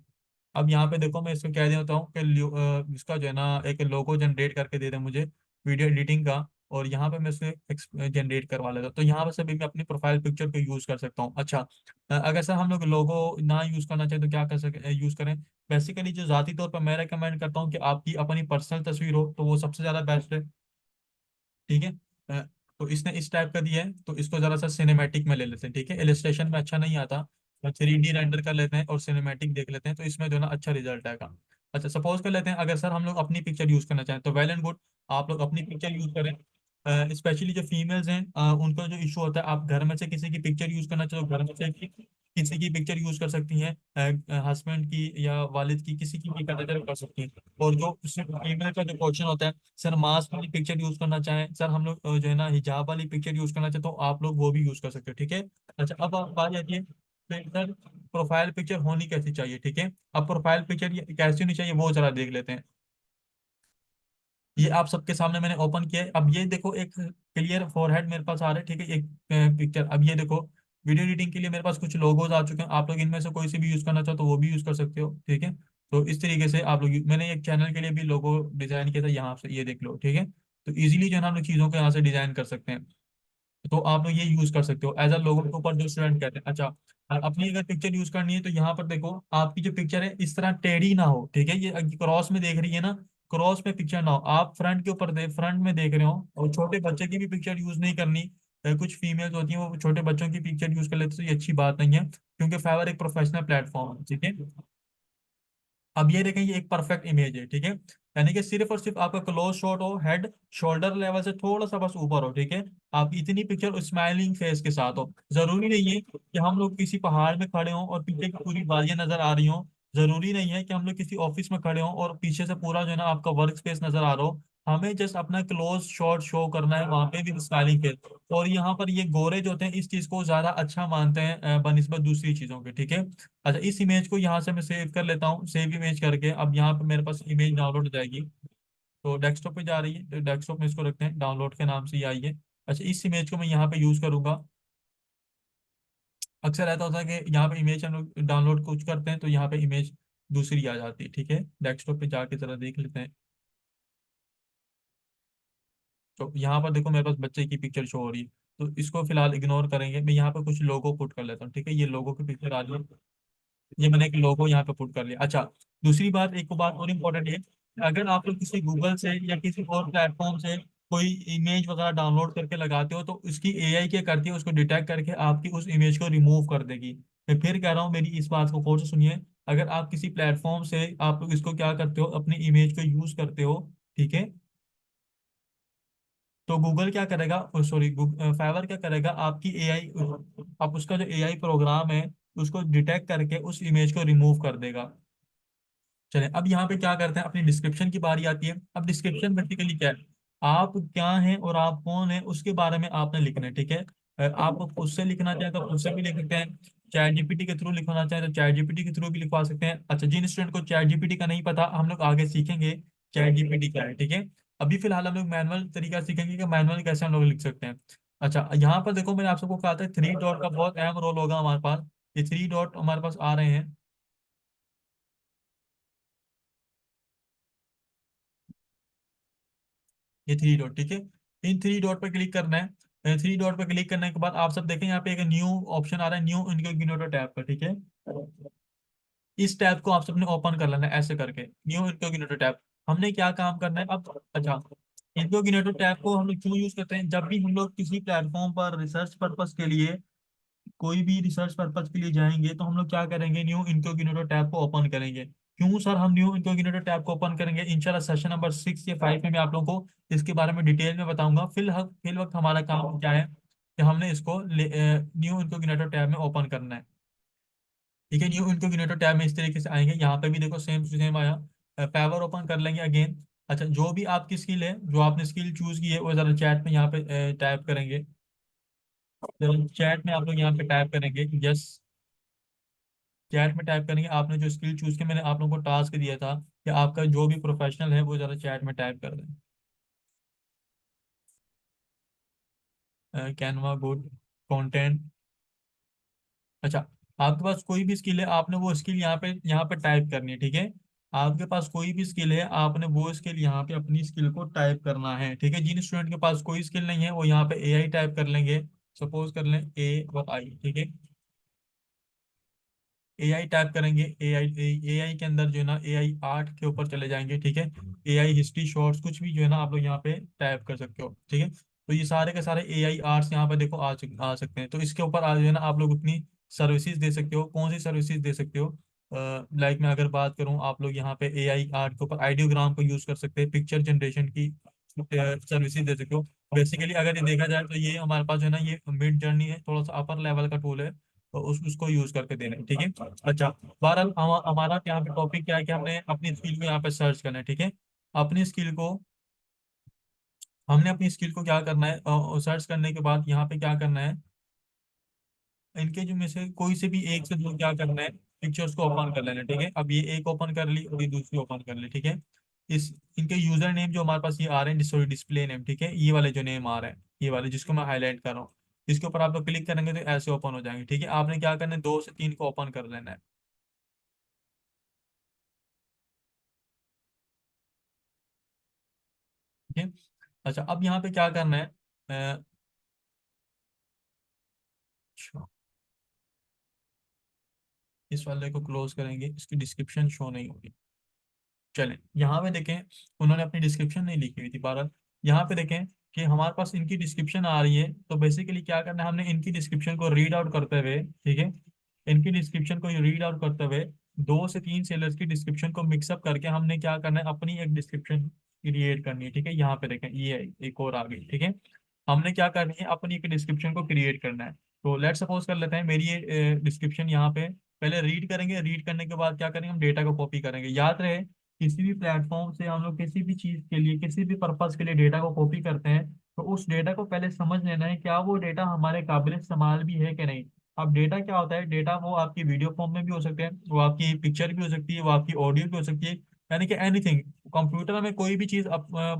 अब यहाँ पे देखो मैं इसको कह देता हूँ कि इसका जो है ना एक लोगो जनरेट करके दे दे मुझे वीडियो एडिटिंग का। और यहाँ पे मैं इसको जनरेट करवा लेता हूँ, तो यहाँ पे से भी मैं अपनी प्रोफाइल पिक्चर को यूज कर सकता हूँ। अच्छा, अगर सर हम लोग लोगो ना यूज करना चाहें तो क्या कर सके यूज करें। बेसिकली जो जाती तौर पर मैं रेकमेंड करता हूँ कि आपकी अपनी पर्सनल तस्वीर हो तो वो सबसे ज्यादा बेस्ट है, ठीक है। अ, तो इसने इस टाइप का दिया है, तो इसको जरा सा सिनेमैटिक में ले लेते हैं, ठीक है। इलस्ट्रेशन में अच्छा नहीं आता, तो 3D रेंडर कर लेते हैं और सिनेमैटिक देख लेते हैं, तो इसमें जो है ना अच्छा रिजल्ट आएगा। अच्छा, सपोज कर लेते हैं अगर सर हम लोग अपनी पिक्चर यूज करना चाहें तो वेल एंड गुड, आप लोग अपनी पिक्चर यूज करें। स्पेशली जो फीमेल्स हैं उनका जो इशू होता है, आप घर में से किसी की पिक्चर यूज करना चाहो, घर में से किसी की पिक्चर यूज कर सकती हैं, हस्बैंड की या वालिद की, किसी की भी कंसिडर कर सकती हैं। और जो फीमेल का जो क्वेश्चन होता है, सर मास्क वाली पिक्चर यूज करना चाहें, सर हम लोग जो है ना हिजाब वाली पिक्चर यूज करना चाहें, तो आप लोग वो भी यूज कर सकते हो, ठीक है। अच्छा, अब बात आती है सर प्रोफाइल पिक्चर होनी कैसी चाहिए, ठीक है। अब प्रोफाइल पिक्चर कैसी होनी चाहिए वो जरा देख लेते हैं। ये आप सबके सामने मैंने ओपन किया है। अब ये देखो एक क्लियर फोरहेड मेरे पास आ रहा है, ठीक है, एक पिक्चर। अब ये देखो वीडियो एडिटिंग के लिए मेरे पास कुछ लोगोज आ चुके हैं, आप लोग इनमें से कोई से भी यूज करना चाहो तो वो भी यूज कर सकते हो, ठीक है। तो इस तरीके से आप लोग मैंने एक चैनल के लिए भी लोगो डिजाइन किया था, यहाँ से ये देख लो, ठीक है। तो इजीली जो है ना हम लोग चीजों को यहाँ से डिजाइन कर सकते हैं। तो आप लोग ये यूज कर सकते हो एज अ लोगो के ऊपर जो स्टूडेंट कहते हैं। अच्छा, और अपनी अगर पिक्चर यूज करनी है तो यहाँ पर देखो आपकी जो पिक्चर है इस तरह टेढ़ी ना हो, ठीक है। ये क्रॉस में देख रही है ना, क्रॉस में पिक्चर ना हो, आप फ्रंट के ऊपर फ्रंट में देख रहे हो। और छोटे बच्चे की भी पिक्चर यूज नहीं करनी। कुछ फीमेल्स होती हैं वो छोटे बच्चों की पिक्चर यूज कर लेते हैं, तो ये अच्छी बात नहीं है, क्योंकि फाइवर एक प्रोफेशनल प्लेटफॉर्म है, ठीक है। अब ये देखें ये एक परफेक्ट इमेज है, ठीक है। यानी कि सिर्फ और सिर्फ आपका क्लोज शॉट हो, हेड शोल्डर लेवल से थोड़ा सा बस ऊपर हो, ठीक है। आप इतनी पिक्चर स्माइलिंग फेस के साथ हो। जरूरी नहीं है कि हम लोग किसी पहाड़ में खड़े हों और पीछे की पूरी वादियां नजर आ रही हों। जरूरी नहीं है कि हम लोग किसी ऑफिस में खड़े हों और पीछे से पूरा जो है ना आपका वर्क स्पेस नजर आ रहा हो। हमें जस्ट अपना क्लोज शॉट शो करना है वहां पे भी स्माइलिंग फेस। और यहाँ पर ये गोरे जो होते हैं इस चीज को ज्यादा अच्छा मानते हैं बनिस्बत दूसरी चीजों के, ठीक है। अच्छा, इस इमेज को यहाँ से मैं सेव कर लेता हूँ, सेव इमेज करके अब यहाँ पे मेरे पास इमेज डाउनलोड हो जाएगी। तो डेस्कटॉप पे जा रही है, तो डेस्कटॉप में इसको रखते हैं, डाउनलोड के नाम से ये आई है। अच्छा, इस इमेज को मैं यहाँ पे यूज करूंगा। अक्सर ऐसा होता है कि यहाँ पे इमेज हम लोग डाउनलोड कुछ करते हैं तो यहाँ पे इमेज दूसरी आ जाती है, ठीक है। डेस्कटॉप पे जाके जरा देख लेते हैं। तो यहाँ पर देखो मेरे पास बच्चे की पिक्चर शो हो रही है, तो इसको फिलहाल इग्नोर करेंगे। मैं यहाँ पे कुछ लोगो पुट कर लेता हूँ, ठीक है, ये लोगो की पिक्चर आ रही है। ये मैंने एक लोगो यहाँ पे पुट कर लिया। अच्छा, दूसरी बात, एक बात और इम्पोर्टेंट है, अगर आप लोग किसी गूगल से या किसी और प्लेटफॉर्म से कोई इमेज वगैरह डाउनलोड करके लगाते हो तो उसकी एआई क्या करती है, उसको डिटेक्ट करके आपकी उस इमेज को रिमूव कर देगी। मैं फिर कह रहा हूँ, मेरी इस बात को गौर से सुनिए। अगर आप किसी प्लेटफॉर्म से आप लोग इसको क्या करते हो, अपनी इमेज को यूज करते हो, ठीक है, तो गूगल क्या करेगा, सॉरी फाइवर क्या करेगा, आपकी एआई, आप उसका जो एआई प्रोग्राम है उसको डिटेक्ट करके उस इमेज को रिमूव कर देगा। चलें, अब यहाँ पे क्या करते हैं, अपनी डिस्क्रिप्शन की बारी आती है। अब डिस्क्रिप्शन बेसिकली क्या है, आप क्या हैं और आप कौन हैं उसके बारे में आपने लिखना है, ठीक है। आप खुद से लिखना चाहें तो खुद से भी लिख सकते हैं, चैट जीपीटी के थ्रू लिखवाना चाहें तो चैट जीपीटी के थ्रू भी लिखवा सकते हैं। अच्छा, जिन स्टूडेंट को चैट जीपीटी का नहीं पता, हम लोग आगे सीखेंगे चैट जीपीटी क्या है, ठीक है। अभी फिलहाल हम लोग मैनुअल तरीका सीखेंगे कि मैनुअल कैसे हम लोग लिख सकते हैं। अच्छा, यहाँ पर देखो मैंने आप सबको कहा था 3 डॉट का बहुत अहम रोल होगा हमारे पास। ये 3 डॉट हमारे पास आ रहे हैं, ये 3 डॉट, ठीक है। इन 3 डॉट पर क्लिक करना है। 3 डॉट पर क्लिक करने के बाद आप सब देखें यहाँ पे एक न्यू ऑप्शन आ रहा है, न्यू इनकॉग्निटो टैब पर, ठीक है। इस टैब को आप सबने ओपन कर लेना है ऐसे करके, न्यू इनकॉग्निटो टैब। हमने क्या काम करना है अब। अच्छा, इनकॉग्निटो टैब को हम लोग क्यों यूज करते हैं, जब भी हम लोग किसी प्लेटफॉर्म पर रिसर्च पर्पस के लिए, कोई भी रिसर्च पर्पज के लिए जाएंगे तो हम लोग क्या करेंगे, न्यू इनकॉग्निटो टैब को ओपन करेंगे। क्यों सर हम न्यू इनकॉग्निटो टैब को ओपन करेंगे, इंशाल्लाह सेशन नंबर 6 या 5 में मैं आप लोगों को इसके बारे में डिटेल में बताऊंगा। फिल वक्त हमारा काम क्या है कि हमने इसको न्यू इनकॉग्निटो टैब में ओपन करना है, ठीक है। न्यू इनकॉग्निटो टैब में इस तरीके से आएंगे, यहाँ पे भी देखो सेम टू सेम आया। पावर ओपन कर लेंगे अगेन। अच्छा, जो भी आपकी स्किल है, जो आपने स्किल चूज की है, वो जरा चैट में यहाँ पे टाइप करेंगे। चैट में आप लोग यहाँ पे टाइप करेंगे, यस, चैट में टाइप करेंगे आपने जो स्किल चूज की। मैंने आप लोगों को टास्क दिया था कि आपका जो भी प्रोफेशनल है वो जरा चैट में टाइप कर दें। Canva good, content. अच्छा, आपके पास कोई भी स्किल है, आपने वो स्किल यहाँ पे टाइप करनी है, ठीक है। आपके पास कोई भी स्किल है, आपने वो स्किल यहाँ पे अपनी स्किल को टाइप करना है, ठीक है। जिन स्टूडेंट के पास कोई स्किल नहीं है वो यहाँ पे एआई टाइप कर लेंगे। सपोज कर लें AI, ठीक है। एआई टाइप करेंगे, एआई के अंदर जो है ना एआई आर्ट के ऊपर चले जाएंगे, ठीक है। एआई हिस्ट्री शॉर्ट्स कुछ भी जो है ना आप लोग यहाँ पे टाइप कर सकते हो, ठीक है। तो ये सारे के सारे एआई आर्ट्स यहाँ पे देखो आ सकते हैं। तो इसके ऊपर आज जो है ना आप लोग अपनी सर्विसेज दे सकते हो, कौन सी सर्विसेज दे सकते हो। लाइक मैं अगर बात करूँ, आप लोग यहाँ पे एआई आर्ट के ऊपर आइडियोग्राम को यूज कर सकते हैं, पिक्चर जनरेशन की सर्विसेज दे सकते हो। बेसिकली अगर ये देखा जाए तो ये हमारे पास जो है ना ये मिड जर्नी है, थोड़ा सा अपर लेवल का टूल है, तो उसको यूज करके देना है, ठीक है। अच्छा, बहरहाल हमारा यहाँ पे टॉपिक क्या है कि हमने अपनी स्किल को यहाँ पे सर्च करना है, ठीक है। अपनी स्किल को हमने अपनी स्किल को क्या करना है, सर्च करने के बाद यहाँ पे क्या करना है, इनके जो में से कोई से भी एक से दो क्या करना है, पिक्चर्स को ओपन कर लेना है, ठीक है। अब ये एक ओपन कर ली और ये दूसरी ओपन कर ली, ठीक है। इस इनके यूजर नेम जो हमारे पास ये आ रहे हैं, सॉरी डिस्प्ले नेम, ठीक है, ये वाले जो नेम आ रहे हैं, ये वाले जिसको मैं हाईलाइट कर रहा हूँ, इसके ऊपर आप लोग क्लिक करेंगे तो ऐसे ओपन हो जाएंगे, ठीक है। आपने क्या करना है, 2 से 3 को ओपन कर लेना है, ठीक है। अच्छा, अब यहाँ पे क्या करना है, अच्छा, इस वाले को क्लोज करेंगे, इसकी डिस्क्रिप्शन शो नहीं होगी। चलें, यहाँ पे देखें, उन्होंने अपनी डिस्क्रिप्शन नहीं लिखी हुई थी, बहरहाल यहाँ पे देखें कि हमारे पास इनकी डिस्क्रिप्शन आ रही है। तो बेसिकली क्या करना है, हमने इनकी डिस्क्रिप्शन को रीड आउट करते हुए, ठीक है, इनकी डिस्क्रिप्शन को रीड आउट करते हुए 2 से 3 सेलर्स की डिस्क्रिप्शन को मिक्सअप करके हमने क्या करना है, अपनी एक डिस्क्रिप्शन क्रिएट करनी है, ठीक है। यहाँ पे देखें, ये एक और आ गई, ठीक है। हमने क्या करनी है, अपनी एक डिस्क्रिप्शन को क्रिएट करना है। तो लेट सपोज कर लेते हैं मेरी ये डिस्क्रिप्शन यहाँ पे, पहले रीड करेंगे, रीड करने के बाद क्या करेंगे, हम डेटा को कॉपी करेंगे। याद रहे, किसी भी प्लेटफॉर्म से हम लोग किसी भी चीज के लिए, किसी भी पर्पस के लिए डेटा को कॉपी करते हैं, तो उस डेटा को पहले समझ लेना है क्या वो डेटा हमारे काबिल इस्तेमाल भी है कि नहीं। अब डेटा क्या होता है, डेटा वो आपकी वीडियो फॉर्म में भी हो सकते हैं, वो आपकी पिक्चर भी हो सकती है, वो आपकी ऑडियो भी हो सकती है, यानी कि एनीथिंग। कंप्यूटर में कोई भी चीज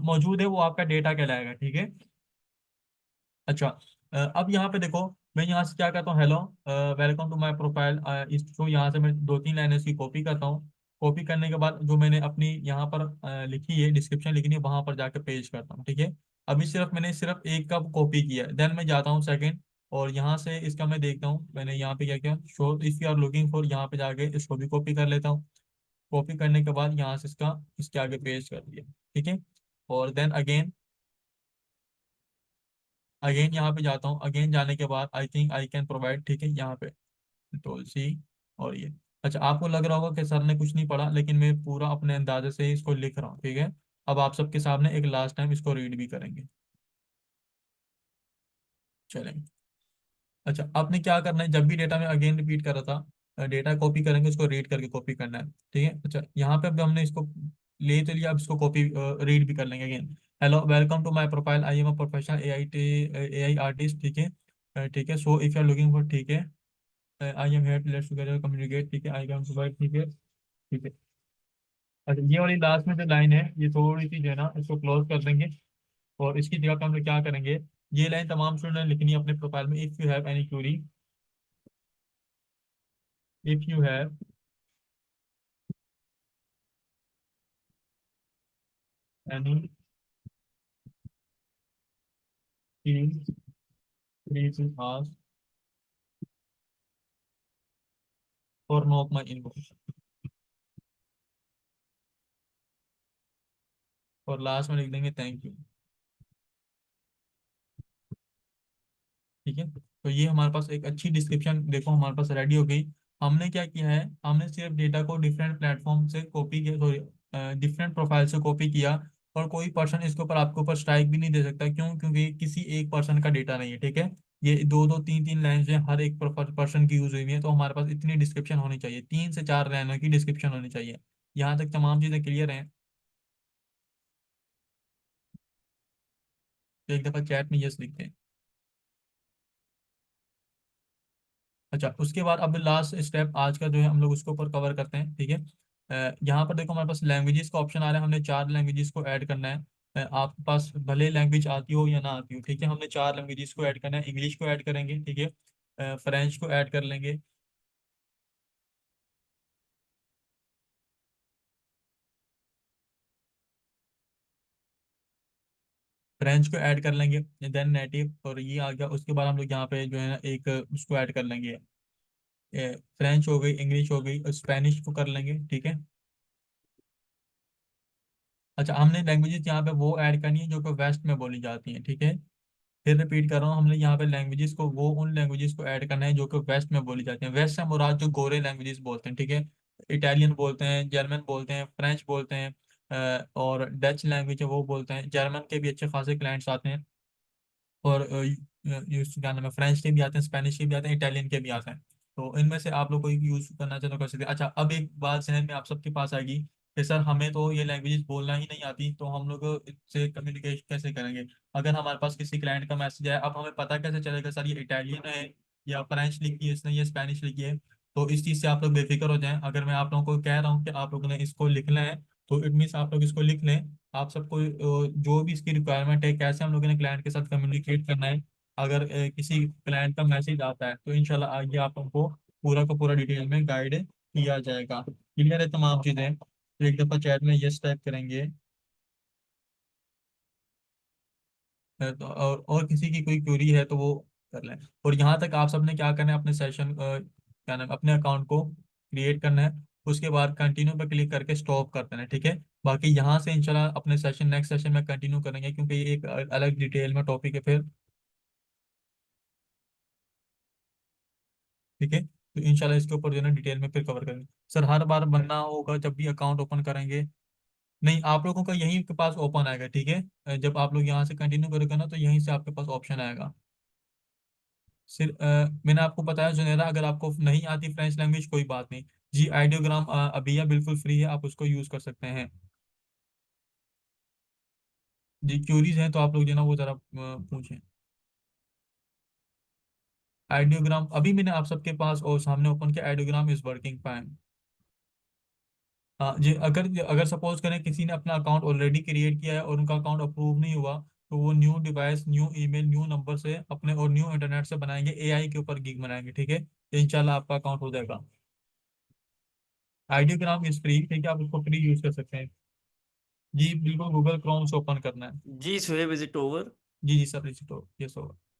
मौजूद है वो आपका डेटा कहलाएगा, ठीक है। अच्छा, अब यहाँ पे देखो, मैं यहाँ से क्या करता हूँ, hello welcome to my profile, इसको यहाँ से मैं 2-3 लाइनें इसकी कॉपी करता हूँ। कॉपी करने के बाद जो मैंने अपनी यहाँ पर लिखी है, डिस्क्रिप्शन लिखनी है, वहां पर जाके पेज करता हूँ, ठीक है। अभी मैंने सिर्फ एक का कॉपी किया है, देन मैं जाता हूँ सेकंड, और यहाँ से इसका मैं देखता हूँ मैंने यहाँ पे क्या किया, show if you are looking for, यहाँ पे जाके इसको भी कॉपी कर लेता हूँ। कॉपी करने के बाद यहाँ से इसके आगे पेज कर दिया, ठीक है। और देन अगेन यहाँ पे जाता हूँ, अगेन जाने के बाद I think I can provide, ठीक है, यहाँ पे तुलसी और ये। अच्छा, आपको लग रहा होगा कि सर ने कुछ नहीं पढ़ा, लेकिन मैं पूरा अपने अंदाजे से ही इसको लिख रहा हूँ, ठीक है। अब आप सबके सामने एक लास्ट टाइम इसको रीड भी करेंगे, चलेंगे। अच्छा, आपने क्या करना है, जब भी डेटा में अगेन रिपीट कर रहा था, डेटा कॉपी करेंगे, उसको रीड करके कॉपी करना है, ठीक है। अच्छा, यहाँ पे अब हमने इसको ले तो लिया, अब इसको कॉपी रीड भी कर लेंगे again. Hello, welcome to my profile, I am a professional A I artist, ठीक है। ठीक है, so if you are looking for, ठीक है, I am here, let's together communicate, ठीक है, आई कैन प्रोवाइड, ठीक है, ठीक है। अच्छा, ये वाली लास्ट में जो लाइन है, ये थोड़ी सी जो है ना, इसको क्लोज कर देंगे, और इसकी जगह पे हम लोग क्या करेंगे, ये लाइन तमाम स्टूडेंट ने लिखनी है अपने प्रोफाइल में, if you have any query, if you have any queries, please ask or knock my inbox, और लास्ट में लिख देंगे थैंक यू, ठीक है। तो ये हमारे पास एक अच्छी डिस्क्रिप्शन देखो हमारे पास रेडी हो गई। हमने क्या किया है, हमने सिर्फ डेटा को डिफरेंट प्लेटफॉर्म से कॉपी किया, सॉरी, डिफरेंट प्रोफाइल से कॉपी किया, और कोई पर्सन इसके ऊपर आपके ऊपर स्ट्राइक भी नहीं दे सकता, क्यों? क्योंकि किसी एक पर्सन का डेटा नहीं है, ठीक है। ये दो दो तीन तीन लाइन है, हर एक पर्सन की यूज हुई है, तो हमारे पास इतनी डिस्क्रिप्शन होनी चाहिए, 3 से 4 लाइनों की डिस्क्रिप्शन होनी चाहिए। यहाँ तक तमाम चीजें क्लियर हैं? तो एक दफा चैट में यस लिखते हैं। अच्छा, उसके बाद अब लास्ट स्टेप आज का जो है हम लोग उसके ऊपर कवर करते हैं, ठीक है। यहाँ पर देखो हमारे पास लैंग्वेजेस का ऑप्शन आ रहा है, हमने 4 लैंग्वेजेस को ऐड करना है। आपके पास भले लैंग्वेज आती हो या ना आती हो, ठीक है, हमने 4 लैंग्वेजेस को ऐड करना है। इंग्लिश को ऐड करेंगे, ठीक है, फ्रेंच को ऐड कर लेंगे, फ्रेंच को ऐड कर लेंगे, देन नेटिव, और ये आ गया। उसके बाद हम लोग यहाँ पे जो है ना एक उसको ऐड कर लेंगे, फ्रेंच हो गई, इंग्लिश हो गई, स्पेनिश को कर लेंगे, ठीक है। अच्छा, हमने लैंग्वेजेस यहाँ पे वो ऐड करनी है जो कि वेस्ट में बोली जाती हैं, ठीक है। फिर रिपीट कर रहा हूँ, हमने यहाँ पे लैंग्वेजेस को, वो उन लैंग्वेजेस को ऐड करना है जो कि वेस्ट में बोली जाती हैं। वेस्ट से मुराद जो गोरे लैंग्वेजेस बोलते हैं, ठीक है। इटालियन बोलते हैं, जर्मन बोलते हैं, फ्रेंच बोलते हैं, और डच लैंग्वेज है वो बोलते हैं। जर्मन के भी अच्छे खासे क्लाइंट्स आते हैं, और क्या नाम है, फ्रेंच के भी आते हैं, स्पेनिश के भी आते हैं, इटालियन के भी आते हैं। तो इनमें से आप लोग कोई यूज करना चाहे तो कर सकते हैं। अच्छा, अब एक बात जहन में आप सबके पास आएगी कि सर हमें तो ये लैंग्वेजेस बोलना ही नहीं आती, तो हम लोग इससे कम्युनिकेशन कैसे करेंगे? अगर हमारे पास किसी क्लाइंट का मैसेज आया, अब हमें पता कैसे चलेगा सर ये इटालियन है या फ्रेंच लिखी है इसने, ये स्पेनिश लिखी है? तो इस चीज़ से आप लोग बेफिक्र हो जाएं। अगर मैं आप लोगों को कह रहा हूँ कि आप लोगों ने इसको लिखना है, तो इट मीन्स आप लोग इसको लिख लें। आप सबको जो भी इसकी रिक्वायरमेंट है, कैसे हम लोगों ने क्लाइंट के साथ कम्युनिकेट करना है, अगर किसी क्लाइंट का मैसेज आता है, तो इंशाल्लाह आगे आप हमको पूरा का पूरा डिटेल में गाइड किया जाएगा। क्लियर है तमाम चीज़ें? तो एक दफ़ा चैट में यस टाइप करेंगे। तो और किसी की कोई क्वेरी है तो वो कर लें। और यहाँ तक आप सबने क्या करना है, अपने सेशन क्या नाम, अपने अकाउंट को क्रिएट करना है, उसके बाद कंटिन्यू पे क्लिक करके स्टॉप कर देना है, ठीक है। बाकी यहाँ से इंशाल्लाह अपने सेशन, नेक्स्ट सेशन में कंटिन्यू करेंगे, क्योंकि ये एक अलग डिटेल में टॉपिक है फिर, ठीक है। तो इंशाल्लाह इसके ऊपर जो है ना डिटेल में फिर कवर करेंगे। सर हर बार बनना होगा जब भी अकाउंट ओपन करेंगे? नहीं, आप लोगों का यहीं के पास ओपन आएगा, ठीक है। जब आप लोग यहाँ से कंटिन्यू करोगे ना, तो यहीं से आपके पास ऑप्शन आएगा। सिर्फ मैंने आपको बताया जुनेरा, अगर आपको नहीं आती फ्रेंच लैंग्वेज, कोई बात नहीं जी, आइडियोग्राम अभी या बिल्कुल फ्री है, आप उसको यूज कर सकते हैं जी। क्यूरीज हैं तो आप लोग जो है ना वो जरा पूछें। आइडियोग्राम अभी मैंने आप सबके पास और सामने ओपन किया, आइडियोग्राम इज वर्किंग फाइन। हाँ जी, अगर अगर सपोज करें किसी ने अपना अकाउंट ऑलरेडी क्रिएट किया है और उनका अकाउंट अप्रूव नहीं हुआ, तो वो new device, new email, new number से अपने, और न्यू इंटरनेट से बनाएंगे, एआई के ऊपर गिग बनाएंगे, ठीक है, तो इंशाल्लाह आपका अकाउंट हो जाएगा। आइडियोग्राम इज फ्री, ठीक है, आप उसको फ्री यूज कर सकते हैं जी। बिल्कुल, गूगल क्रोम से ओपन करना है। जी सुहेब, इज इट ओवर? जी जी सर, रिसीट हो, यस होगा।